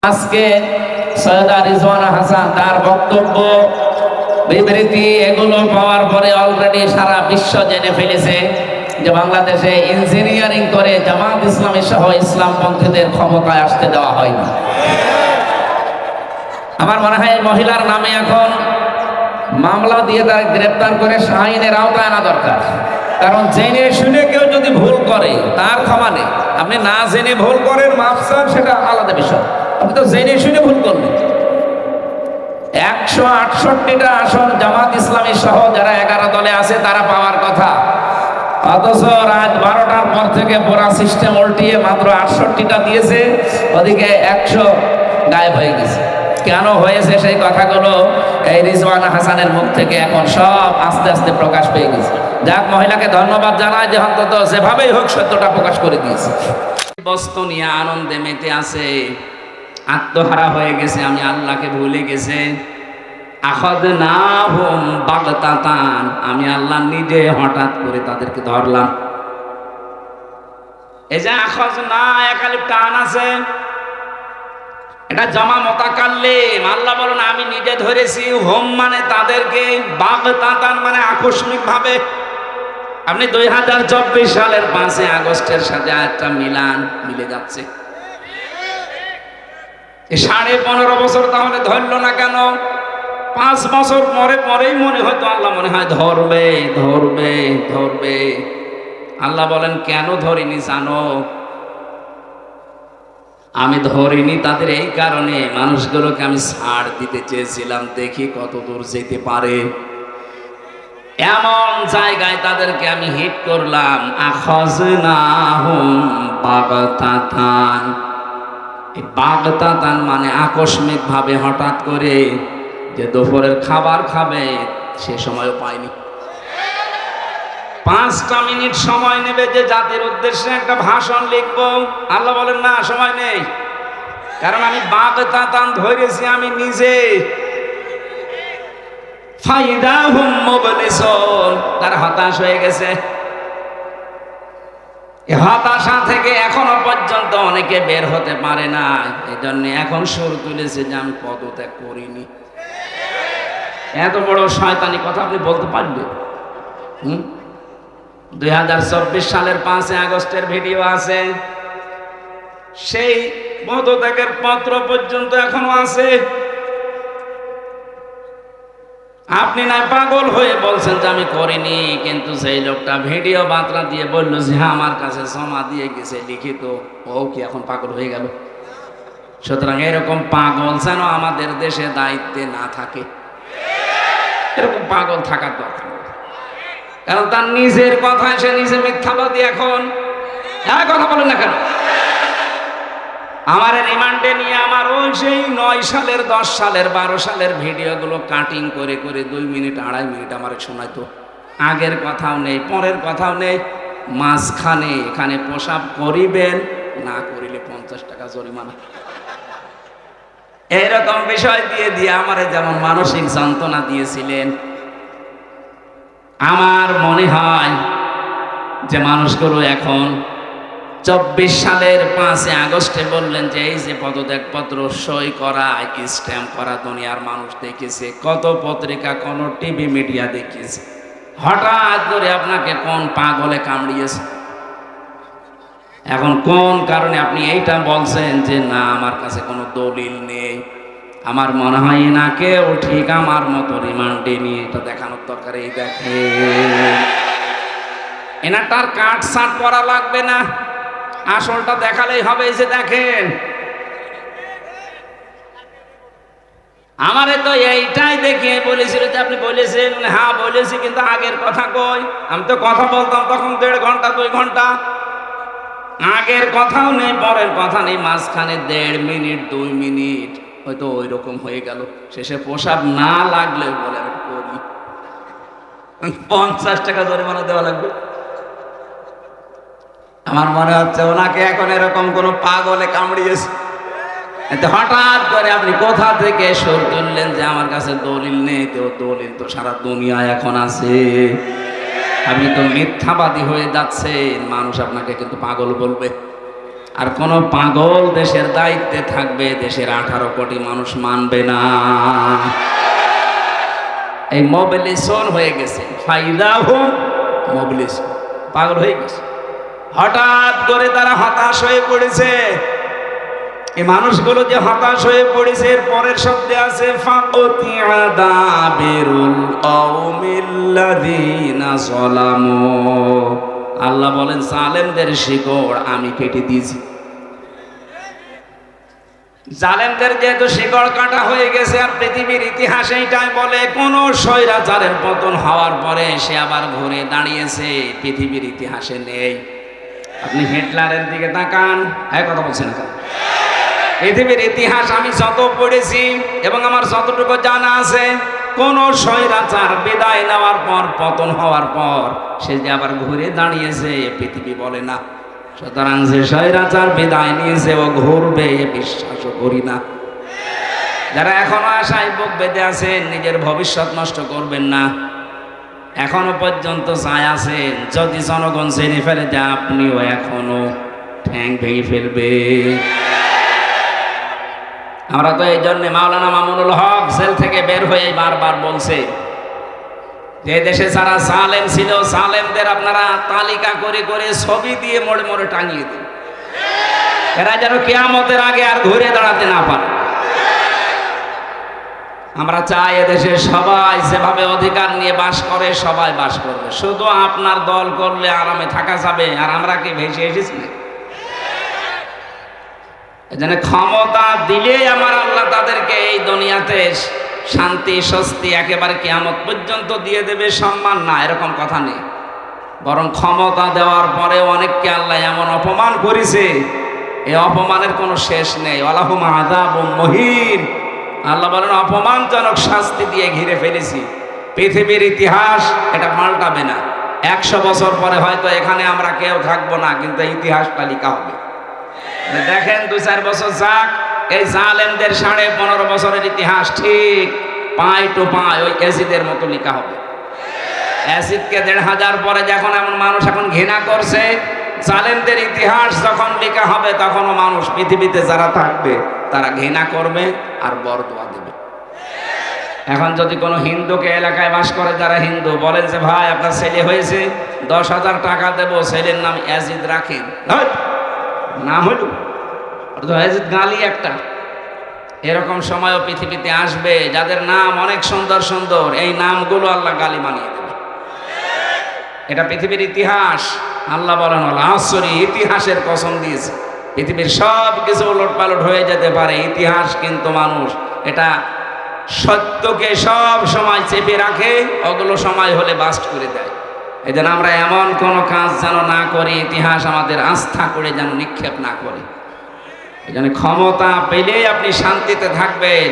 আজকে সৈয়দা রিজওয়ানা হাসান তার বক্তব্য বিবৃতি এগুলো পাওয়ার পরে অলরেডি সারা বিশ্ব জেনে ফেলেছে যে বাংলাদেশে ইঞ্জিনিয়ারিং করে জামাত ইসলামী সহ ইসলামপন্থীদের ক্ষমতায় আসতে দেওয়া হয় না। আমার মনে হয় মহিলার নামে এখন মামলা দিয়ে তার গ্রেপ্তার করে আইনের আওতায় আনা দরকার। কারণ জেনে শুনে কেউ যদি ভুল করে তার ক্ষমা নেই। আপনি না জেনে ভুল করেন, মাফ চান, সেটা আলাদা বিষয়। আপনি তো জেনে শুনে ভুল করলেন। 168টা আসন জামাত ইসলামী সহ যারা 11 দলে আছে তারা পাওয়ার কথা, অথচ রাত 12টার পর থেকে পুরা সিস্টেম উল্টিয়ে মাত্র 68টা দিয়েছে, ওদিকে 100 গায়েব হয়ে গেছে। কেন হয়েছে সেই কথাগুলো এই রিজওয়ানা হাসানের মুখ থেকে এখন সব আস্তে আস্তে প্রকাশ পেয়ে গেছে। যাক, মহিলাকে ধন্যবাদ জানায় যে অন্তত যেভাবেই হোক সত্যটা প্রকাশ করে দিয়েছে। বস্তু নিয়ে আনন্দে মেতে আছে, আত্মহারা হয়ে গেছে, আমি আল্লাহকে ভুলে গেছে। আখাযনাহুম বাগতাতান, আমি আল্লাহ নিজে হঠাৎ করে তাদেরকে ধরলাম। এই যে আখাযনা একালিফ টান আছে, এটা জামা মুতাকাল্লিম। আল্লাহ বলেন আমি নিজে ধরেছি। হোম মানে তাদেরকে, বাগতাতান মানে আকস্মিক ভাবে। আপনি 2024 সালের 5 আগস্টের সাথে একটা মিলে যাচ্ছে। 15.5 বছর তাহলে ধরলো না কেন? 5 বছর পরেই মনে হয়তো আল্লাহ মনে হয় ধরবে ধরবে ধরবে। আল্লাহ বলেন কেন ধরিনি জানো? আমি ধরিনি তাদের এই কারণে, মানুষগুলোকে আমি ছাড় দিতে চেয়েছিলাম, দেখি কত দূর যেতে পারে। এমন জায়গায় তাদেরকে আমি হিট করলাম। আখাযনাহুম বাগতাতান, বাগতাতান মানে আকস্মিক ভাবে, হঠাৎ করে। যে দুপুরের খাবার খাবে সে সময়ও পায়নি। 5টা মিনিট সময় নেবে যে জাতির উদ্দেশ্যে একটা ভাষণ লিখবো, আল্লাহ বলেন না, সময় নেই। কারণ আমি বাগতাতান ধরেছি আমি নিজে। ফাইদাহুম মুবলিসুন, তারা হতাশ হয়ে গেছে। এই হতাশা থেকে এখনো পর্যন্ত অনেকে বের হতে পারে না। এই জন্য এখন সুর তুলেছে যে আমি পদত্যাগ করিনি। এত বড় শয়তানি কথা আপনি বলতে পারবেন? 2024 সালের 5 আগস্টের ভিডিও আছে, সেই পদত্যাগের পত্র পর্যন্ত এখনো আছে। আপনি না পাগল হয়ে বলছেন যে আমি করিনি, কিন্তু সেই লোকটা ভিডিও বার্তা দিয়ে বলল যে হ্যাঁ আমার কাছে জমা দিয়ে গেছে লিখিত, ও কি এখন পাগল হয়ে গেল? সুতরাং এরকম পাগল যেন আমাদের দেশে দায়িত্বে না থাকে, এরকম পাগল থাকার দরকার। কারণ তার নিজের কথায় সে নিজে মিথ্যাবাদী। এখন কথা বলেন না কেন? আমার রিমান্ডে নিয়ে আমার ওই সেই 9 সালের 10 সালের 12 সালের ভিডিওগুলো কাটিং করে করে 2 মিনিট 2.5 মিনিট আমার শোনাইতো। আগের কথাও নেই, পরের কথাও নেই, মাঝখানে এখানে প্রসাব করিবেন, না করিলে 50 টাকা জরিমানা। এরকম বিষয় দিয়ে দিয়ে আমারে যেমন মানসিক যন্ত্রণা দিয়েছিলেন, আমার মনে হয় যে মানুষগুলো এখন 24 সালের 5 আগস্টে বললেন যে এই যে পদত্যাগপত্র সই করা, স্ট্যাম্প করা দুনিয়ার মানুষ দেখেছে, কত পত্রিকা, কোন টিভি মিডিয়া দেখিয়েছে। হঠাৎ করে আপনাকে কোন পাগলে কামড়িয়েছে? এখন কোন কারণে আপনি এইটা বলছেন যে না আমার কাছে কোনো দলিল নেই? আমার মনে হয় না কেউ ঠিক আমার মতো রিমান্ডে নিয়ে এটা দেখানোর দরকার। এই দেখে এনাটার কাট সাট করা লাগবে না, আসলটা দেখালেই হবে। এই যে দেখেন, আমারে তো এইটাই দেখিয়ে বলেছিল যে আপনি বলেছেন। হ্যাঁ বলেছি, কিন্তু আগের কথা কই? আমি তো কথা বলতাম তখন 1.5 ঘন্টা 2 ঘন্টা। আগের কথাও নেই, পরের কথা নেই, মাঝখানে 1.5 মিনিট 2 মিনিট হয়তো ওই রকম হয়ে গেল। শেষে প্রসাব না লাগলে বলে আমি করি, 50 টাকা জরিমানা দেওয়া লাগবে। আমার মনে হচ্ছে ওনাকে এখন এরকম কোন পাগলে কামড়িয়েছে। হঠাৎ করে আপনি কোথা থেকে সুর তুললেন যে আমার কাছে দলিল নেই? তো দলিল তো সারা দুনিয়ায় এখন আছে। আপনি তো মিথ্যাবাদী হয়ে যাচ্ছেন, মানুষ আপনাকে কিন্তু পাগল বলবে। আর কোন পাগল দেশের দায়িত্বে থাকবে, দেশের 18 কোটি মানুষ মানবে না। এই মোবিলিজেশন হয়ে গেছে, ফাইদাহু মোবিলিজেশন, পাগল হয়ে গেছে। হঠাৎ করে তারা হতাশ হয়ে পড়েছে। এই মানুষগুলো যে হতাশ হয়ে পড়েছে, এর পরের শব্দে আছে ফাকুতিয়া দাবিরুল কওমিল্লাযিনা যালামু। আল্লাহ বলেন জালেমদের শিকড় আমি কেটে দিয়েছি। জালেমদের যেহেতু শিকড় কাটা হয়ে গেছে, আর পৃথিবীর ইতিহাসে এটাই বলে কোন স্বৈরাচারের পতন হওয়ার পরে সে আবার ঘুরে দাঁড়িয়েছে পৃথিবীর ইতিহাসে নেই। আপনি হিটলারের দিকে তাকান, কথা বলছেন না? পৃথিবীর ইতিহাস আমি যত পড়েছি এবং আমার যতটুকু জানা আছে, কোন স্বৈরাচার বিদায় নেওয়ার পর, পতন হওয়ার পর সে যে আবার ঘুরে দাঁড়িয়েছে পৃথিবী বলে না। সুতরাং যে স্বৈরাচার বিদায় নিয়েছে ও ঘুরবে এ বিশ্বাসও করি না। যারা এখনো আশায় বুক বেঁধে আছেন, নিজের ভবিষ্যৎ নষ্ট করবেন না। এখনো পর্যন্ত চায় আছেন, যদি জনগণ জেনে ফেলে যে আপনিও এখনো ঠ্যাং ভেঙে ফেলবে। আমরা তো এই জন্য মাওলানা মামুনুল হক জেল থেকে বের হয়ে বারবার বলছে যে দেশে যারা জালেম ছিল, জালেমদের আপনারা তালিকা করে করে ছবি দিয়ে মোড়ে মোড়ে টাঙিয়ে দিন, এরা যেন কিয়ামতের আগে আর ঘুরে দাঁড়াতে না পারে। আমরা চাই এদেশে সবাই যেভাবে অধিকার নিয়ে বাস করে সবাই বাস করবে, শুধু আপনার দল করলে আরামে থাকা যাবে। আর আমরা কি ভেসে এসেছি? এজন্য ক্ষমতা দিলে আমার আল্লাহ তাদেরকে এই দুনিয়াতে শান্তি স্বস্তি একেবারে কিয়ামত পর্যন্ত দিয়ে দেবে, সম্মান না এরকম কথা নেই। বরং ক্ষমতা দেওয়ার পরে অনেককে আল্লাহ এমন অপমান করেছে, এই অপমানের কোনো শেষ নেই। ওয়ালাহুম আযাবুম মুহিন। আল্লাহ বলেন অপমানজনক শাস্তি দিয়ে ঘিরে ফেলেছি। পৃথিবীর ইতিহাস এটা পাল্টাবে না। 100 বছর পরে হয়তো এখানে আমরা কেউ থাকবো না, কিন্তু ইতিহাস তালিকা হবে। দেখেন 2-4 বছর যাক, এই জালেমদের 15.5 বছরের ইতিহাস ঠিক পায় টু পায় ওই এজিদের মতো লেখা হবে। এজিদকে 1500 পরে যখন এমন মানুষ এখন ঘৃণা করছে, জালেমদের ইতিহাস যখন লেখা হবে তখনও মানুষ পৃথিবীতে যারা থাকবে তারা ঘৃণা করবে আর বরদোয়া দেবে। এখন যদি কোনো হিন্দুকে এলাকায় বাস করে, যারা হিন্দু বলেন যে ভাই আপনার ছেলে হয়েছে, 10,000 টাকা দেবো, ছেলের নাম এজিদ রাখেন, নাম হইল এজিদ গালি একটা। এরকম সময়ও পৃথিবীতে আসবে যাদের নাম অনেক সুন্দর সুন্দর, এই নামগুলো আল্লাহ গালি বানিয়ে দেবে। এটা পৃথিবীর ইতিহাস। আল্লাহ বলেন আসরি, ইতিহাসের কসম দিয়েছে। পৃথিবীর সব কিছু উলট পালট হয়ে যেতে পারে, ইতিহাস কিন্তু মানুষ এটা সত্যকে সব সময় চেপে রাখে, ওগুলো সময় হলে বাস্ট করে দেয়। এই জন্য আমরা এমন কোনো কাজ যেন না করি, ইতিহাস আমাদের আস্থা করে যেন নিক্ষেপ না করে। এই জন্য ক্ষমতা পেলেই আপনি শান্তিতে থাকবেন,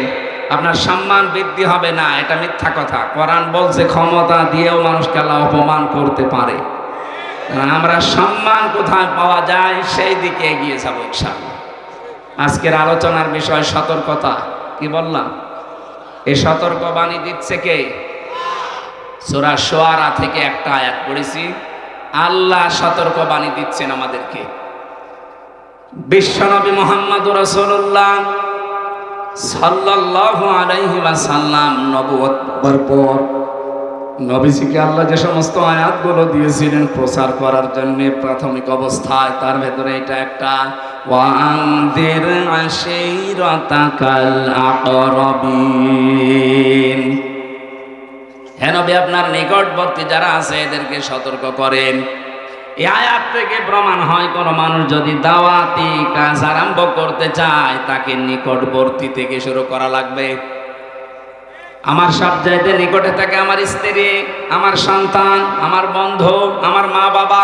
আপনার সম্মান বৃদ্ধি হবে না, এটা মিথ্যা কথা। কোরআন বলছে ক্ষমতা দিয়েও মানুষকে আল্লাহ অপমান করতে পারে। আমরা সম্মান কোথায় পাওয়া যায় সেই দিকে এগিয়ে যাবো ইনশাআল্লাহ। আজকের আলোচনার বিষয় সতর্কতা। কি বললাম? এই সতর্ক বাণী দিচ্ছে কে? সূরা শুআরা থেকে একটা আয়াত পড়েছি। আল্লাহ সতর্ক বাণী দিচ্ছেন আমাদেরকে। বিশ্বনবী মুহাম্মদুর রাসূলুল্লাহ সাল্লাল্লাহু আলাইহি ওয়াসাল্লাম নবুয়ত পাওয়ার পর নবীজিকে আল্লাহ যে সমস্ত আয়াতগুলো দিয়েছিলেন প্রচার করার জন্য প্রাথমিক অবস্থায়, তার ভেতরে এটা একটা, ওয়ানযির আশীরাতাকাল আকরাবিন। হে নবী, আপনার নিকটবর্তী যারা আছে এদেরকে সতর্ক করেন। এই আয়াত থেকে প্রমাণ হয় কোন মানুষ যদি দাওয়াতি কাজ আরম্ভ করতে চায় তাকে নিকটবর্তী থেকে শুরু করা লাগবে। আমার সবচাইতে নিকটে থাকে আমার স্ত্রী, আমার সন্তান, আমার বন্ধু, আমার মা বাবা।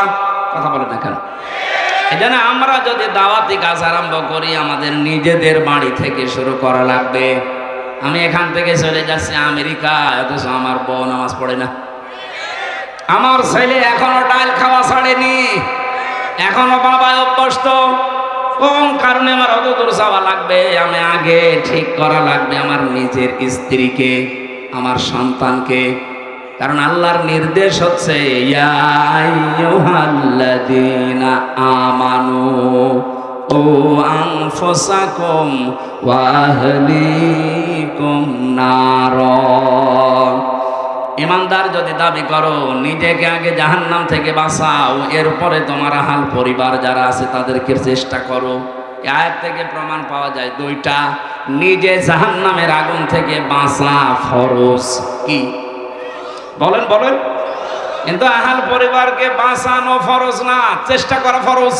কথা বলে না কেন? এই জন্য আমরা যদি দাওয়াতি কাজ আরম্ভ করি আমাদের নিজেদের বাড়ি থেকে শুরু করা লাগবে। আমি এখান থেকে চলে যাচ্ছি আমেরিকা, অথচ আমার বউ নামাজ পড়ে না, আমার ছেলে এখনো ডাল খাওয়া ছাড়েনি, এখনো বাবায় অভ্যস্ত। কোন কারণে আমার অত দূর যাওয়া লাগবে? আমি আগে ঠিক করা লাগবে আমার নিজের স্ত্রীকে, আমার সন্তানকে। কারণ আল্লাহর নির্দেশ হচ্ছে ইয়া আইয়ুহাল্লাযীনা আমানু আনফুসাকুম ওয়া আহলিকুম নারা। ইমানদার যদি দাবি করো নিজেকে আগে জাহান্নাম থেকে বাঁচাও, এরপরে তোমার আহাল পরিবার যারা আছে তাদেরকে চেষ্টা করো। এই আয়াত থেকে প্রমাণ পাওয়া যায় দুইটা, নিজে জাহান্নামের আগুন থেকে বাঁচা ফরজ। কি বলেন বলেন? কিন্তু আহাল পরিবারকে বাঁচানো ফরজ না, চেষ্টা করা ফরজ।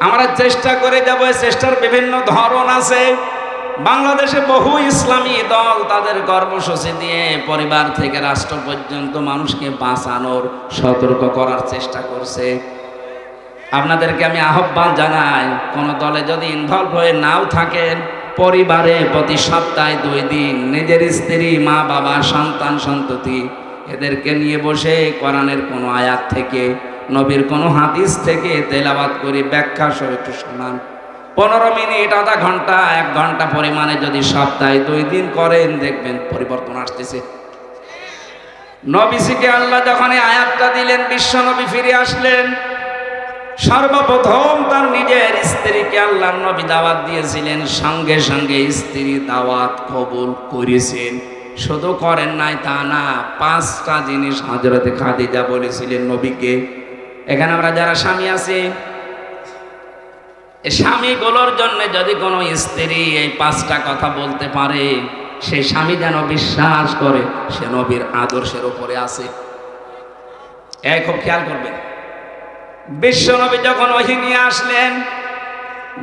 আমরা চেষ্টা করে যাব, চেষ্টার বিভিন্ন ধরন আছে। বাংলাদেশে বহু ইসলামী দল তাদের কর্মসূচি দিয়ে পরিবার থেকে রাষ্ট্র পর্যন্ত মানুষকে বাঁচানোর, সতর্ক করার চেষ্টা করছে। আপনাদেরকে আমি আহ্বান জানাই, কোন দলে যদি ইনভলভ হয়ে নাও থাকেন, পরিবারে প্রতি সপ্তাহে 2 দিন নিজের স্ত্রী, মা বাবা, সন্তান সন্ততি এদেরকে নিয়ে বসে কোরআনের কোনো আয়াত থেকে, নবীর কোনো হাদিস থেকে তেলাওয়াত করে ব্যাখ্যা সহ একটু শোনান। 15 মিনিট, আধা ঘন্টা, 1 ঘন্টা পরিমাণে যদি সপ্তাহে 2 দিন করেন, দেখবেন পরিবর্তন আসতেছে। নবীজিকে আল্লাহ যখন এই আয়াতটা দিলেন, বিশ্ব নবী ফিরে আসলেন, সর্বপ্রথম তার নিজের স্ত্রীকে আল্লাহর নবী দাওয়াত দিয়েছিলেন, সঙ্গে সঙ্গে স্ত্রী দাওয়াত কবুল করেছেন। শুধু করেন নাই তা না, 5টা জিনিস হযরতে খাদিজা বলেছিলেন নবীকে। এখানে আমরা যারা স্বামী আছি, স্বামীগুলোর জন্য যদি কোনো স্ত্রী এই 5টা কথা বলতে পারে, সেই স্বামী যেন বিশ্বাস করে সে নবীর আদর্শের উপরে আছে। এই খুব খেয়াল করবেন। বিশ্ব নবী যখন ওহী নিয়ে আসলেন,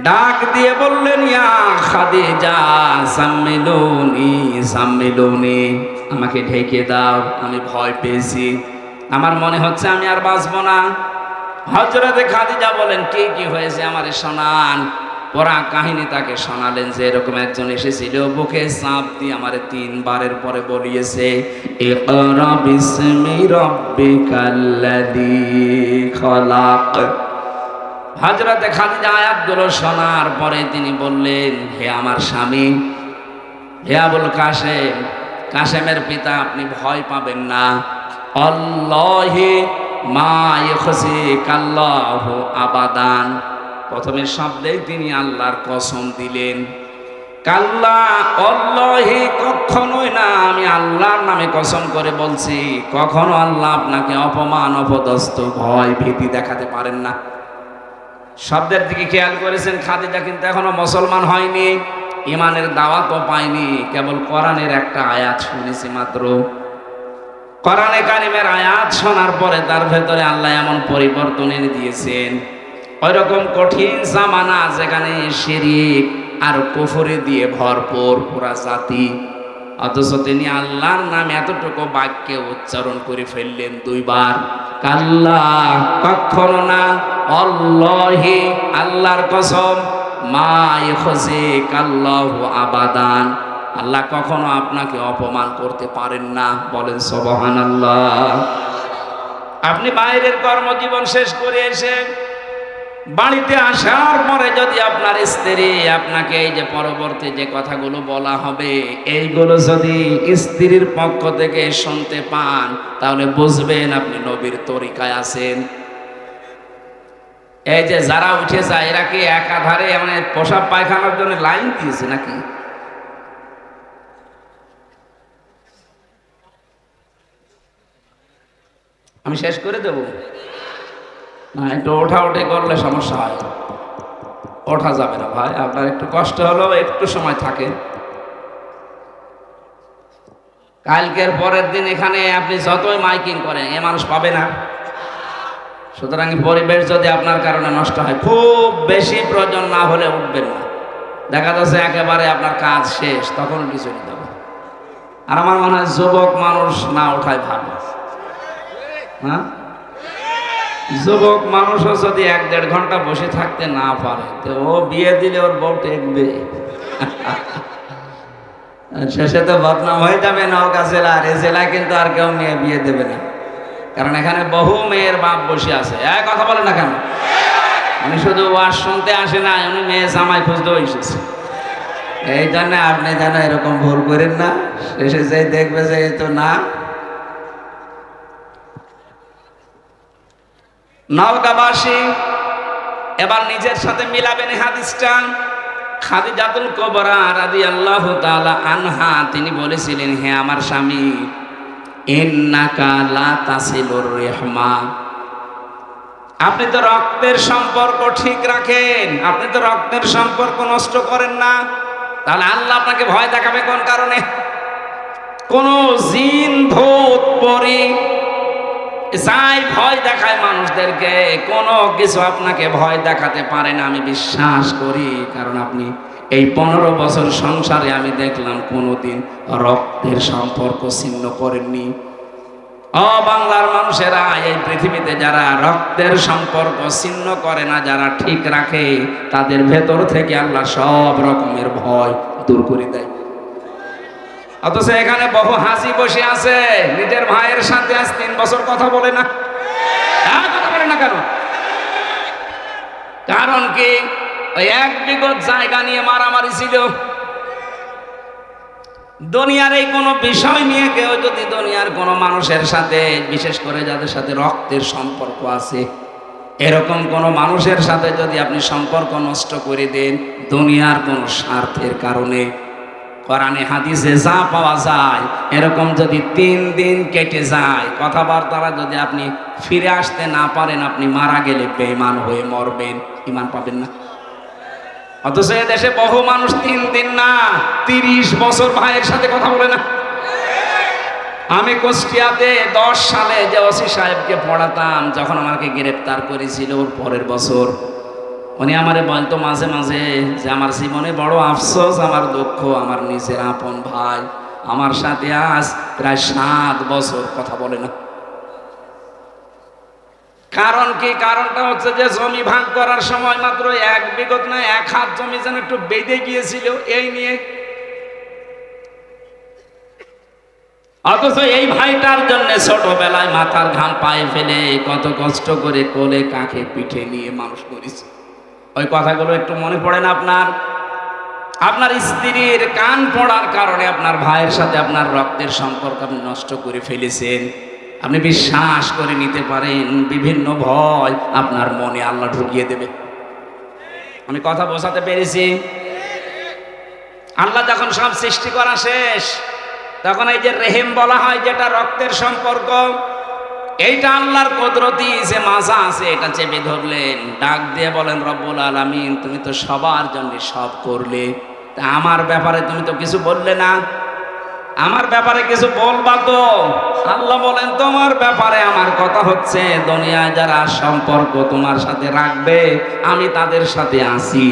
ডাক দিয়ে বললেন, ইয়া খাদিজা সাম্মিলুনি সাম্মিলুনি, আমাকে ঢেকে দাও, আমি ভয় পেয়েছি, আমার মনে হচ্ছে আমি আর বাঁচবো না। হযরতে খাদিজা বলেন, কি কি হয়েছে আমারে শোনান। পুরা কাহিনী তাকে শোনালেন যে এরকম একজন এসেছিল, বুকে চাপ দিয়ে আমারে 3 বারের পরে বলিয়েছে, ইকরা বিসমি রাব্বিকাল্লাযী খালাক। হযরতে খাদিজা আয়াতগুলো শোনার পরে তিনি বললেন, হে আমার স্বামী, হে আবুল কাসেম, কাসেমের পিতা, আপনি ভয় পাবেন না। আল্লাহি মা ইখজিকাল্লাহু আবাদান। প্রথমের শব্দেই তিনি আল্লাহর কসম দিলেন। কাল্লা, আল্লাহি, কখনোই না, আমি আল্লাহর নামে কসম করে বলছি, কখনো আল্লাহ আপনাকে অপমান, অপদস্থ, ভয়, ভীতি দেখাতে পারেন না। শব্দের দিকে খেয়াল করেছেন, খাদিজা কিন্তু এখনো মুসলমান হয়নি, ইমানের দাওয়াতও পায়নি, কেবল কোরআনের একটা আয়াত শুনেছি মাত্র। কোরআনে কারিমের আয়াত শোনার পরে তার ভেতরে আল্লাহ এমন পরিবর্তন এনে দিয়েছেন, ওইরকম কঠিন জামানা যেখানে শিরক আর কুফরি দিয়ে ভরপুর পুরা জাতি, অথচ তিনি আল্লাহর নাম এতটুকু বাক্যে উচ্চারণ করে ফেললেন 2 বার। কাল্লা, কখনো না, আল্লাহি, আল্লাহর কসম, মা ইখজিকাল্লাহু আবাদান, আল্লাহ কখনো আপনাকে অপমান করতে পারেন না। বলেন সুবহানাল্লাহ। আপনি বাইরের কর্মজীবন শেষ করে এসে বাড়িতে আসার পরে যদি আপনার স্ত্রী আপনাকে এই যে পরবর্তী যে কথাগুলো বলা হবে, এইগুলো যদি স্ত্রীর পক্ষ থেকে শুনতে পান, তাহলে বুঝবেন আপনি নবীর তরিকায় আছেন। এই যে যারা উঠে যায়, এরা কি একাধারে মানে পোশাক পায়খানার জন্য লাইন দিয়েছে নাকি? আমি শেষ করে দেব না, একটু ওঠাউঠি করলে সমস্যা হয়। ওঠা যাবে না ভাই, আপনার একটু কষ্ট হলেও একটু সময় থাকে। কালকের পরের দিন এখানে আপনি যতই মাইকিং করেন, এ মানুষ পাবে না। সুতরাং পরিবেশ যদি আপনার কারণে নষ্ট হয়, খুব বেশি প্রয়োজন না হলে উঠবেন না। দেখা যাচ্ছে একেবারে আপনার কাজ শেষ, তখন কিছু নিতে হবে। আর আমার মনে হয় যুবক মানুষ না ওঠাই ভালো। হ্যাঁ, যুবক মানুষও যদি 1-1.5 ঘন্টা বসে থাকতে না পারে, তো ও বিয়ে দিলে ওর বউ টেকবে। শেষে তো বদনাম হয়ে যাবে নওগাঁ জেলা, আর এই জেলায় কিন্তু আর কেউ মেয়ে বিয়ে দেবে না, কারণ এখানে বহু মেয়ের বাপ বসে আছে। এক কথা বলে না কেন? উনি শুধু ওয়াজ শুনতে আসে না, উনি মেয়ে জামাই খুঁজতেও এসেছে। এই জন্য আপনি যেন এরকম ভুল করেন না, শেষে যে দেখবে যে তো না। নওগাঁবাসী এবার নিজের সাথে মিলাবেন এই হাদিসটা। খাদিজাতুল কুবরা রাদিয়াল্লাহু তাআলা আনহা তিনি বলেছিলেন, হে আমার স্বামী, ইন্নাকা লা তাসিলুর রিহমা, আপনি তো রক্তের সম্পর্ক ঠিক রাখেন, আপনি তো রক্তের সম্পর্ক নষ্ট করেন না। তাহলে আল্লাহ আপনাকে ভয় দেখাবে কোন কারণে? কোন জিন ভূত পরী যাই ভয় দেখায় মানুষদেরকে, কোনো কিছু আপনাকে ভয় দেখাতে পারে না, আমি বিশ্বাস করি। কারণ আপনি এই 15 বছর সংসারে আমি দেখলাম কোনোদিন রক্তের সম্পর্ক ছিন্ন করেননি। বাংলার মানুষেরা, এই পৃথিবীতে যারা রক্তের সম্পর্ক ছিন্ন করে না, যারা ঠিক রাখে, তাদের ভেতর থেকে আল্লাহ সব রকমের ভয় দূর করে দেয়। অথচ এখানে বহু হাসি বসে আছে, নিজের ভাইয়ের সাথে আজ 3 বছর কথা বলে না। কথা বলে না কেন? কারণ কি? ওই 1 বিঘত জায়গা নিয়ে মারামারি ছিল। দুনিয়ার এই কোনো বিষয় নিয়ে কেউ যদি দুনিয়ার কোনো মানুষের সাথে, বিশেষ করে যাদের সাথে রক্তের সম্পর্ক আছে, এরকম কোনো মানুষের সাথে যদি আপনি সম্পর্ক নষ্ট করে দেন দুনিয়ার কোনো স্বার্থের কারণে, কোরআনে হাদিসে যা পাওয়া যায়, এরকম যদি 3 দিন কেটে যায়, কথাবার্তারা যদি আপনি ফিরে আসতে না পারেন, আপনি মারা গেলে বেঈমান হয়ে মরবেন, ঈমান পাবেন না। অথচ এ দেশে বহু মানুষ 3 দিন না 30 বছর ভাইয়ের সাথে কথা বলে না। আমি কুষ্টিয়াতে 10 সালে যে ওসি সাহেবকে পড়াতাম, যখন আমাকে গ্রেফতার করেছিল ওর পরের বছর, উনি আমারে বলতো মাঝে মাঝে যে আমার জীবনে বড় আফসোস, আমার দুঃখ, আমার নিজের আপন ভাই আমার সাথে আজ প্রায় 7 বছর কথা বলে না। কারণ কি? কারণটা হচ্ছে যে জমি ভাগ করার সময় মাত্র 1 বিঘত না 1 হাত জমি যেন একটু বেঁধে গিয়েছিল এই নিয়ে। অথচ এই ভাইটার জন্য ছোটবেলায় মাথার ঘাম পায়ে ফেলে কত কষ্ট করে কোলে কাঁখে পিঠে নিয়ে মানুষ করেছে। ওই কথাগুলো একটু মনে পড়ে না আপনার? আপনার স্ত্রীর কান পড়ার কারণে আপনার ভাইয়ের সাথে আপনার রক্তের সম্পর্ক আপনি নষ্ট করে ফেলেছেন। আপনি বিশ্বাস করে নিতে পারেন, বিভিন্ন ভয় আপনার মনে আল্লাহ ঢুকিয়ে দেবে। আমি কথা বোঝাতে পেরেছি? আল্লাহ যখন সব সৃষ্টি করা শেষ, তখন এই যে রেহেম বলা হয়, যেটা রক্তের সম্পর্ক, এইটা আল্লাহর কুদরতি যে মাজা আছে এটা চেপে ধরলেন, ডাক দিয়ে বলেন, রব্বুল আলামিন তুমি তো সবার জন্য সব করলে, তা আমার ব্যাপারে তুমি তো কিছু বললে না, আমার ব্যাপারে কিছু বলবা তো? আল্লাহ বলেন, তোমার ব্যাপারে আমার কথা হচ্ছে, দুনিয়ায় যারা সম্পর্ক তোমার সাথে রাখবে আমি তাদের সাথে আছি,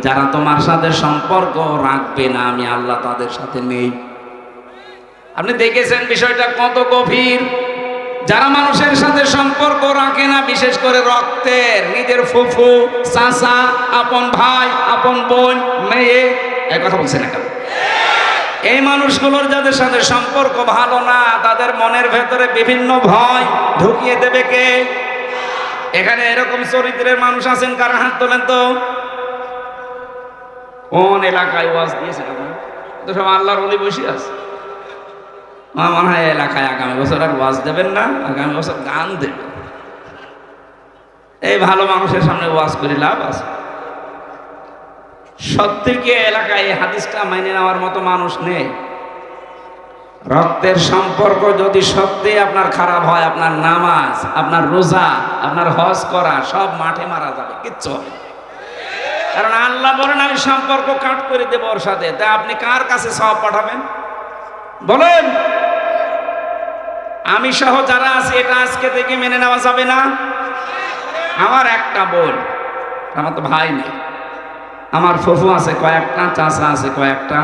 যারা তোমার সাথে সম্পর্ক রাখবে না আমি আল্লাহ তাদের সাথে নেই। আপনি দেখেছেন বিষয়টা কত গভীর। যারা মানুষের সাথে সম্পর্ক রাখে না, বিশেষ করে রক্তের, নিজের ফুফু, চাচা, আপন ভাই, আপন বোন, মেয়ে, এই কথা বলছে না কেন? এই মানুষগুলোর যাদের সাথে সম্পর্ক ভালো না, তাদের মনের ভেতরে বিভিন্ন ভয় ঢুকিয়ে দেবে কে? এখানে এরকম চরিত্রের মানুষ আছেন, কারা হাত তোলেন তো? কোন এলাকায় ওয়াজ দিয়েছে? তো সব আল্লাহর ওলি বসে আছে। আমার মনে হয় এলাকায় আগামী বছর আর ওয়াজ দেবেন না, আগামী বছর গান দেবেন। এই ভালো মানুষের সামনে ওয়াজ করে লাভ আছে? সত্যি কি এলাকায় এই হাদিসটা মেনে নেওয়ার মতো মানুষ নেই? রক্তের সম্পর্ক যদি সত্যি আপনার খারাপ হয়, আপনার নামাজ, আপনার রোজা, আপনার হজ করা সব মাঠে মারা যাবে, কিচ্ছু হবে। কারণ আল্লাহ বলেন আমি সম্পর্ক কাট করে দেব ওর সাথে। তা আপনি কার কাছে সওয়াব পাঠাবেন বলেন? আমি সহ যারা আছে, এটা আজকে থেকে মেনে নেওয়া যাবে না। আমার একটা বোন, আমার তো ভাই নেই, আমার ফুফু আছে কয়েকটা, চাচা আছে কয়েকটা।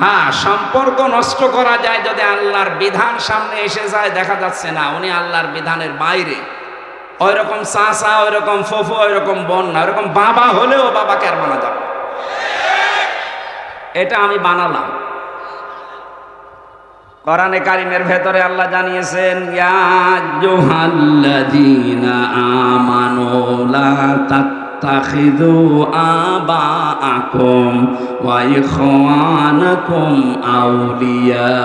হ্যাঁ, সম্পর্ক নষ্ট করা যায় যদি আল্লাহর বিধান সামনে এসে যায়। দেখা যাচ্ছে না উনি আল্লাহর বিধানের বাইরে, ওই রকম চাচা, ওই রকম ফুফু, ওই রকম বোন না, ওই রকম বাবা হলেও বাবাকে আর মানা যাবে। এটা আমি বানালাম। কোরআনে কারিমের ভেতরে আল্লাহ জানিয়েছেন, ইয়া আইয়ুহাল্লাযীনা আমানু লা তাত্তাখিযু আবাআকুম ওয়া ইখওয়ানাকুম আউলিয়া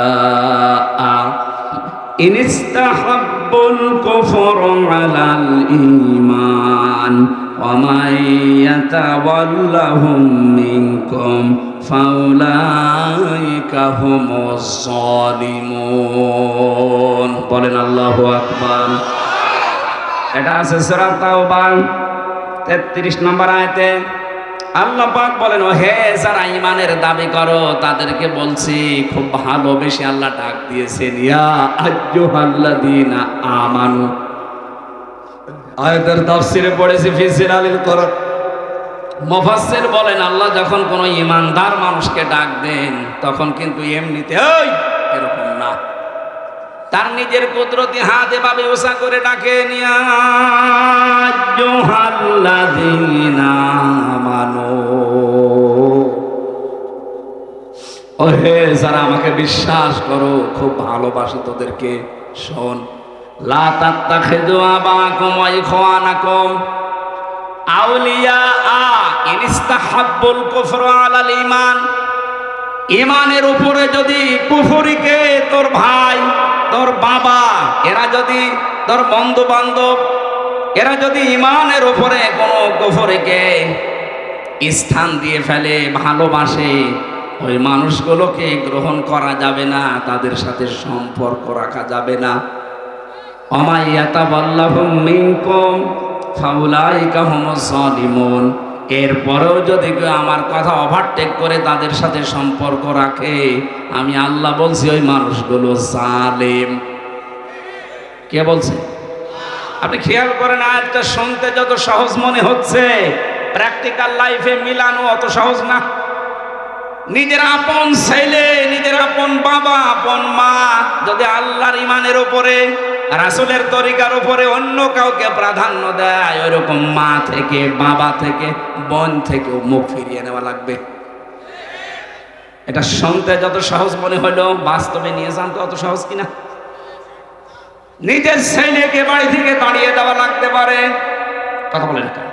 ইন ইস্তাহাব্বু হাব্বুল কুফর আলাল ঈমান ওয়া মান ইয়াতাওয়াল্লাহুম মিনকুম ফাউলাইকা হুমুজ জালিমুন। বলেন আল্লাহু আকবার। এটা আছে সূরা তাওবা 33 নম্বর আয়াতে। আল্লাহ পাক বলেন, ও হে যারা ঈমানের দাবি করো তাদেরকে বলছি, খুব ভালোবেসে আল্লাহ ডাক দিয়েছেন, ইয়া আইয়ুহাল্লাযীনা আমানু। আয়াতের তাফসীরে পড়েছি ফি জিলালিল কোরআন। মুফাসসির বলেন, আল্লাহ যখন কোন ঈমানদার মানুষকে ডাক দেন তখন কিন্তু এমনিতে ওই এরকম না, তার নিজের কুদরতি হাত এভাবে উঁচা করে ডাকেন, ইয়া আইয়ুহাল্লাযীনা আমানু। ও হে যারা আমাকে বিশ্বাস করো, খুব ভালোবাসি তোদেরকে, শোন, লা তাত্তাখিযু আবাকুম ওয়া ইখওয়ানাকুম আউলিয়া ইন ইস্তাহাব্বুল কুফরা আলাল ঈমান। ঈমানের উপরে যদি কুফরিকে, তোর ভাই, তোর বাবা, এরা যদি, তোর বন্ধু বান্ধব, এরা যদি ঈমানের উপরে কোনো কুফরিকে স্থান দিয়ে ফেলে, ভালোবাসে, ওই মানুষগুলোকে গ্রহণ করা যাবে না, তাদের সাথে সম্পর্ক রাখা যাবে না। ওয়া মান ইয়াতাওয়াল্লাহুম মিনকুম ফাউলাইকা হুমুজ জালিমুন। এরপরেও যদি কেউ আমার কথা ওভারটেক করে তাদের সাথে সম্পর্ক রাখে, আমি আল্লাহ বলছি ওই মানুষগুলো জালেম। কে বলছে? আপনি খেয়াল করেন, আয়াতটা শুনতে যত সহজ মনে হচ্ছে, প্র্যাকটিক্যাল লাইফে মিলানো অত সহজ না। নিজের আপন ছেলে, নিজের আপন বাবা, আপন মা যদি আল্লাহর ঈমানের উপরে, রাসূলের তরিকার উপরে অন্য কাউকে প্রাধান্য দেয়, ওইরকম মা থেকে, বাবা থেকে, বোন থেকেও মুখ ফিরিয়ে নেওয়া লাগবে। এটা শুনতে যত সহজ মনে হলো, বাস্তবে নিয়ে যান তো অত সহজ কিনা। নিজের ছেলেকে বাড়ি থেকে তাড়িয়ে দেওয়া লাগতে পারে। কথা বলেন কেন?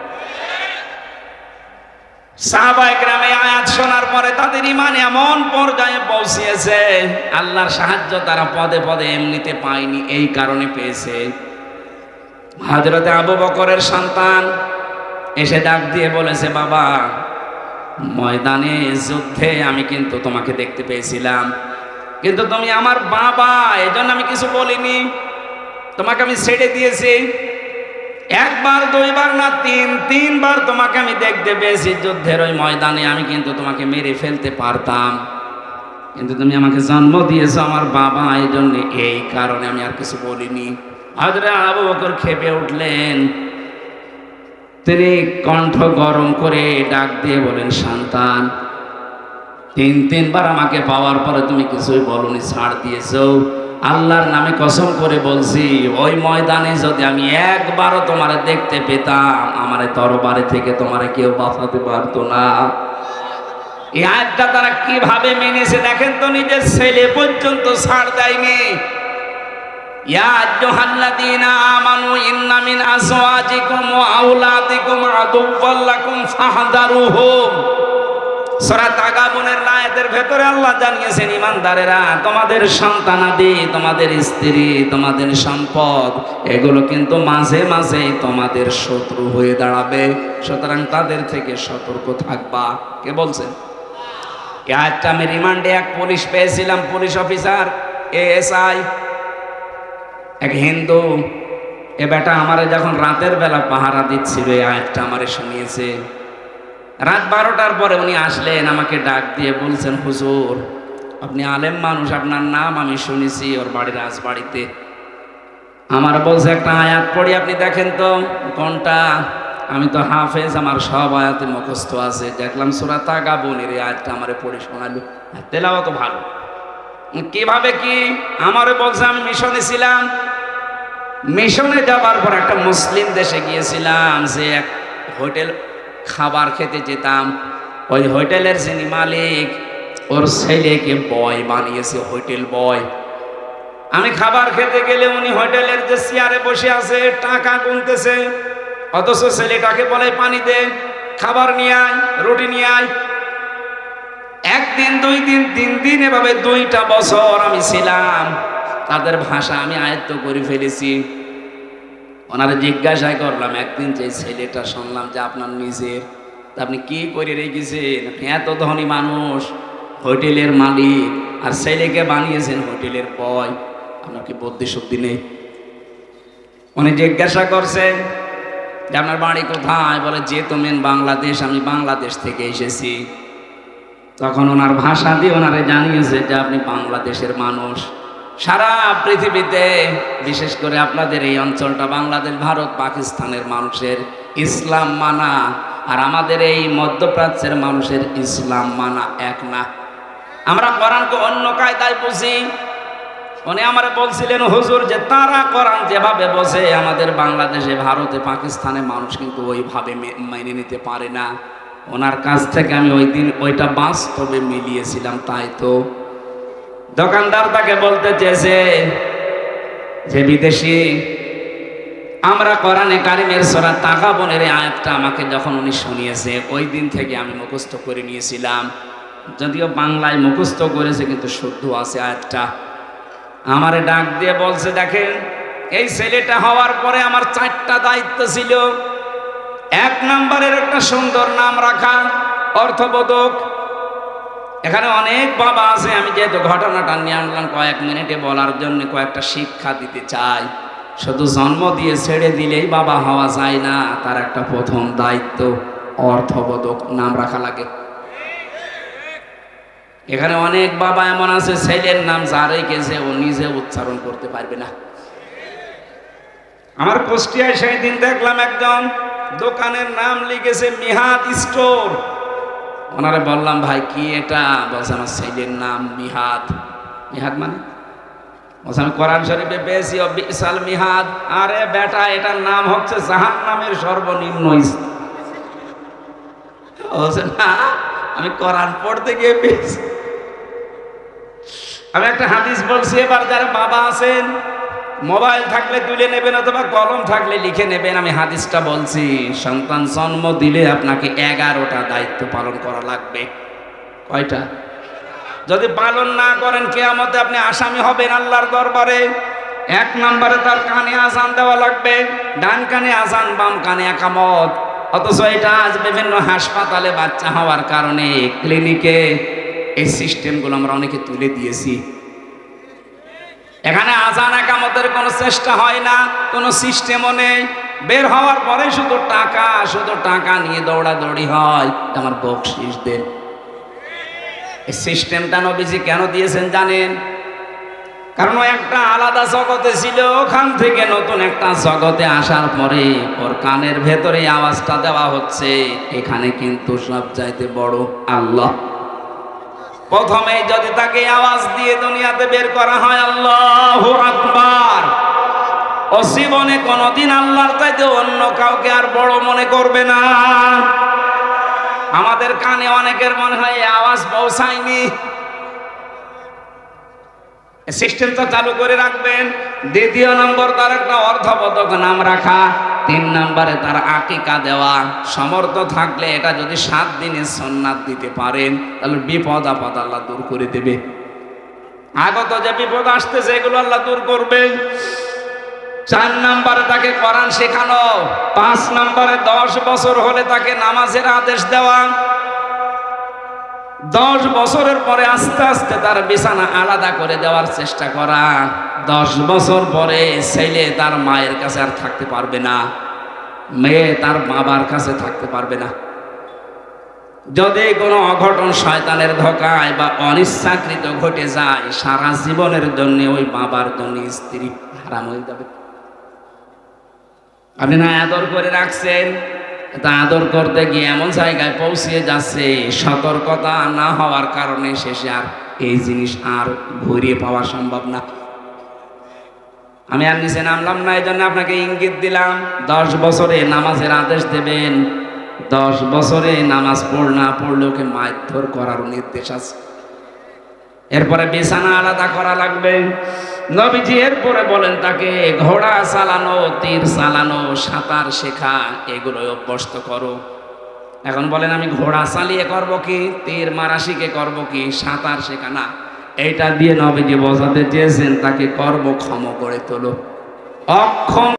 সাহাবায়ে কেরামে আয়াত শোনার পরে তাদের ঈমান এমন পর্যায়ে পৌঁছেছে, আল্লাহর সাহায্য তারা পদে পদে এমনিতে পায়নি, এই কারণে পেয়েছে। হযরতে আবু বকরের সন্তান এসে ডাক দিয়ে বলেছে, বাবা, ময়দানে যুদ্ধে আমি কিন্তু তোমাকে দেখতে পেয়েছিলাম, কিন্তু তুমি আমার বাবা, এজন্য আমি কিছু বলিনি, তোমাকে আমি ছেড়ে দিয়েছি। একবার, দুইবার না, তিনবার তোমাকে আমি দেখতে পেয়েছি যুদ্ধের ওই ময়দানে। আমি কিন্তু তোমাকে মেরে ফেলতে পারতাম, কিন্তু তুমি আমাকে জন্ম দিয়েছো আমার বাবা, এই জন্য, এই কারণে আমি আর কিছু বলিনি। হযরত আবু বকর ক্ষেপে উঠলেন। তিনি কণ্ঠ গরম করে ডাক দিয়ে বলেন, সন্তান, তিনবার আমাকে পাওয়ার পরে তুমি কিছুই বলনি, ছাড় দিয়েছো। আল্লাহর নামে কসম করে বলছি, ওই ময়দানে যদি আমি একবারও তোমারে দেখতে পেতাম, আমারে তরবারি থেকে তোমারে কেউ বাঁচাতে পারতো না। এই আয়াতটা তারা কিভাবে মেনেছে দেখেন তো, নিজের ছেলে পর্যন্ত ছাড় দেয়নি। ইয়া আইয়ুহাল্লাযীনা আমানু ইন্না মিন আজওয়াজিকুম ওয়া আওলাদিকুম আদুওয়াল লাকুম ফাহযারুহুম। সূরা তাগাবুনের আয়াতের ভেতরে আল্লাহ জানিয়েছেন, ঈমানদারেরা, তোমাদের সন্তানাদি, তোমাদের স্ত্রী, তোমাদের সম্পদ, এগুলো কিন্তু মাঝে মাঝে তোমাদের শত্রু হয়ে দাঁড়াবে, সুতরাং তাদের থেকে সতর্ক থাকবা। কে বলছেন? এই আয়াতটা আমি রিমান্ডে এক পুলিশ পেয়েছিলাম, পুলিশ অফিসার, এএসআই, এক হিন্দু। এ বেটা আমারে যখন রাতের বেলা পাহারা দিচ্ছিল, এই আয়াতটা আমারে শুনিয়েছে। রাত 12টার পরে উনি আসলেন, আমাকে ডাক দিয়ে বলছেন, হুজুর, আপনি আলেম মানুষ, আপনার নাম আমি শুনেছি, ওর বাড়ির রাজবাড়িতে। আমার বলছে, একটা আয়াত পড়ি, আপনি দেখেন তো কোনটা। আমি তো হাফেজ, আমার সব আয়াতে মুখস্থ আছে। দেখলাম সূরা তাগাবুনের এই আয়াতটা আমারে পড়ে শোনালো, তেলাওয়াত ভালো। কিভাবে কি আমারে বলছে, আমি মিশনে ছিলাম, মিশনে যাবার পর একটা মুসলিম দেশে গিয়েছিলাম, যে এক হোটেল খাবার খেতে যেতাম, ওই হোটেলের যিনি মালিক, ওর ছেলেকে বয় বানিয়েছে, হোটেল বয়। আমি খাবার খেতে গেলে উনি হোটেলের যে চেয়ারে বসে আছে টাকা গুনতেছে, অথচ ছেলেটাকে বলে পানি দে, খাবার নিয়ে আয়, রুটি নিয়ে আয়। একদিন, 2 দিন, 3 দিন, এভাবে 2টা বছর আমি ছিলাম। তাদের ভাষা আমি আয়ত্ত করে ফেলেছি। ওনারা জিজ্ঞাসা করলাম একদিন, যে ছেলেটা শুনলাম যে আপনার নিজের, তা আপনি কি করে রেখেছেন? আপনি এত ধনী মানুষ, হোটেলের মালিক, আর ছেলেকে বানিয়েছেন হোটেলের বয়, আপনার কি বুদ্ধি শুদ্ধি নেই? উনি জিজ্ঞাসা করছেন যে আপনার বাড়ি কোথায়? বলে যে তুমি বাংলাদেশ, আমি বাংলাদেশ থেকে এসেছি। তখন ওনার ভাষা দিয়ে ওনারে জানিয়েছে যে আপনি বাংলাদেশের মানুষ। সারা পৃথিবীতে বিশেষ করে আপনাদের এই অঞ্চলটা বাংলাদেশ, ভারত, পাকিস্তানের মানুষের ইসলাম মানা আর আমাদের এই মধ্যপ্রাচ্যের মানুষের ইসলাম মানা এক না। আমরা কোরআনকে অন্য কায়দায় বুঝি। উনি আমার বলছিলেন, হুজুর, যে তারা কোরআন যেভাবে বোঝে আমাদের বাংলাদেশে, ভারতে, পাকিস্তানে মানুষ কিন্তু ওইভাবে মেনে নিতে পারে না। ওনার কাছ থেকে আমি ওই দিন ওইটা বাস্তবে মিলিয়েছিলাম। তাই তো দোকানদার তাকে বলতে চেয়েছে যে বিদেশি, আমরা কোরআনে কারিমের সূরা তাগাবুনের আয়াতটা আমাকে যখন উনি শুনিয়েছে, ওই দিন থেকে আমি মুখস্থ করে নিয়েছিলাম। যদিও বাংলায় মুখস্থ করেছে কিন্তু শুদ্ধ আছে আয়াতটা। আমারে ডাক দিয়ে বলছে, দেখেন, এই ছেলেটা হওয়ার পরে আমার 4টা দায়িত্ব ছিল। 1 নম্বরের একটা সুন্দর নাম রাখা, অর্থবোধক। এখানে অনেক বাবা আছে, আমি যেহেতু ঘটনাটা নিয়ে আনলাম কয়েক মিনিটে বলার জন্য, কয়েকটা শিক্ষা দিতে চাই। শুধু জন্ম দিয়ে ছেড়ে দিলেই বাবা হওয়া যায় না, তার একটা প্রথম দায়িত্ব অর্থবোধক নাম রাখা লাগে। এখানে অনেক বাবা এমন আছে, ছেলের নাম যা রেখেছে ও নিজে উচ্চারণ করতে পারবে না। আমার কুষ্টিয়ায় সেই দিন দেখলাম একজন দোকানের নাম লিখেছে মিহাদ স্টোর। ওনারে বললাম, ভাই কি এটা? বলছে আমার ছেলের নাম মিহাদ। মিহাদ মানে? বলছে আমি কোরআন শরীফে পেয়েছি বিসাল মিহাদ। আরে বেটা, এটার নাম হচ্ছে জাহান্নামের সর্বনিম্ন স্তর। বলছে না, আমি কোরআন পড়তে গিয়ে পেয়েছি। আমি একটা হাদিস বলছি, এবার যারা বাবা আছেন মোবাইল থাকলে তুলে নেবেন অথবা কলম থাকলে লিখে নেবেন। আমি হাদিসটা বলছি, সন্তান জন্ম দিলে আপনাকে 11টা দায়িত্ব পালন করা লাগবে। কয়টা? যদি পালন না করেন কিয়ামতে আপনি আসামি হবেন আল্লাহর দরবারে। 1 নম্বরে তার কানে আজান দেওয়া লাগবে, ডান কানে আজান, বাম কানে একামত। অথচ এটা আজ বিভিন্ন হাসপাতালে বাচ্চা হওয়ার কারণে, ক্লিনিকে এই সিস্টেমগুলো আমরা অনেকে তুলে দিয়েছি। এখানে আজান একামতের কোনো চেষ্টা হয় না, কোনো সিস্টেমও নেই। বের হওয়ার পরে শুধু টাকা নিয়ে দৌড়াদৌড়ি হয়, আমার বকশিস দেন। এই সিস্টেমটা নবীজি কেন দিয়েছেন জানেন? কারণ ও একটা আলাদা জগতে ছিল, ওখান থেকে নতুন একটা জগতে আসার পরে ওর কানের ভেতরে আওয়াজটা দেওয়া হচ্ছে, এখানে কিন্তু সব চাইতে বড় আল্লাহ। প্রথমে যদি তাকে আওয়াজ দিয়ে দুনিয়াতে বের করা হয় আল্লাহু আকবার, ও জীবনে কোনোদিন আল্লাহর চাইতে অন্য কাউকে আর বড় মনে করবে না। আমাদের কানে অনেকের মনে হয় এই আওয়াজ পৌঁছায়নি। সিস্টেমটা চালু করে রাখবেন। 2 নম্বর, তার একটা অর্থবোধক নাম রাখা। 3 নম্বরে তার আকিকা দেওয়া। সমর্থ থাকলে এটা যদি 7 দিনে সুন্নাত দিতে পারেন, তাহলে বিপদ আপদ আল্লাহ দূর করে দেবে। আগত যে বিপদ আসতেছে এগুলো আল্লাহ দূর করবে। 4 নম্বরে তাকে কোরআন শেখানো। 5 নম্বরে 10 বছর হলে তাকে নামাজের আদেশ দেওয়া। 10 বছরের পরে আস্তে আস্তে তার বিছানা আলাদা করে দেওয়ার চেষ্টা করা। 10 বছর পরে ছেলে তার মায়ের কাছে আর থাকতে পারবে না, মেয়ে তার বাবার কাছে থাকতে পারবে না। যদি কোনো অঘটন শয়তানের ধোঁকায় বা অনিচ্ছাকৃত ঘটে যায়, সারা জীবনের জন্য ওই বাবার জন্য স্ত্রী হারাম হয়ে যাবে। আপনি না আদর করে রাখছেন, তা আদর করতে গিয়ে এমন জায়গায় পৌঁছে যাচ্ছে, সতর্কতা না হওয়ার কারণে শেষে আর এই জিনিস আর ঘুরিয়ে পাওয়া সম্ভব না। আমি আর নিচে নামলাম না, এই জন্য আপনাকে ইঙ্গিত দিলাম। 10 বছরে নামাজের আদেশ দেবেন। 10 বছরে নামাজ না পড়লে ওকে মারধর করার নির্দেশ আছে। এরপরে বিছানা আলাদা করা লাগবে। নবীজি এরপরে বলেন তাকে ঘোড়া চালানো, তীর চালানো, সাঁতার শেখা, এগুলো অভ্যস্ত করো। এখন বলেন আমি ঘোড়া চালিয়ে করব কি, তীর মারা শিখে করব কি, সাঁতার শেখা না। এইটা দিয়ে নবীজি বোঝাতে চেয়েছেন তাকে কর্মক্ষম করে তোলো। অক্ষম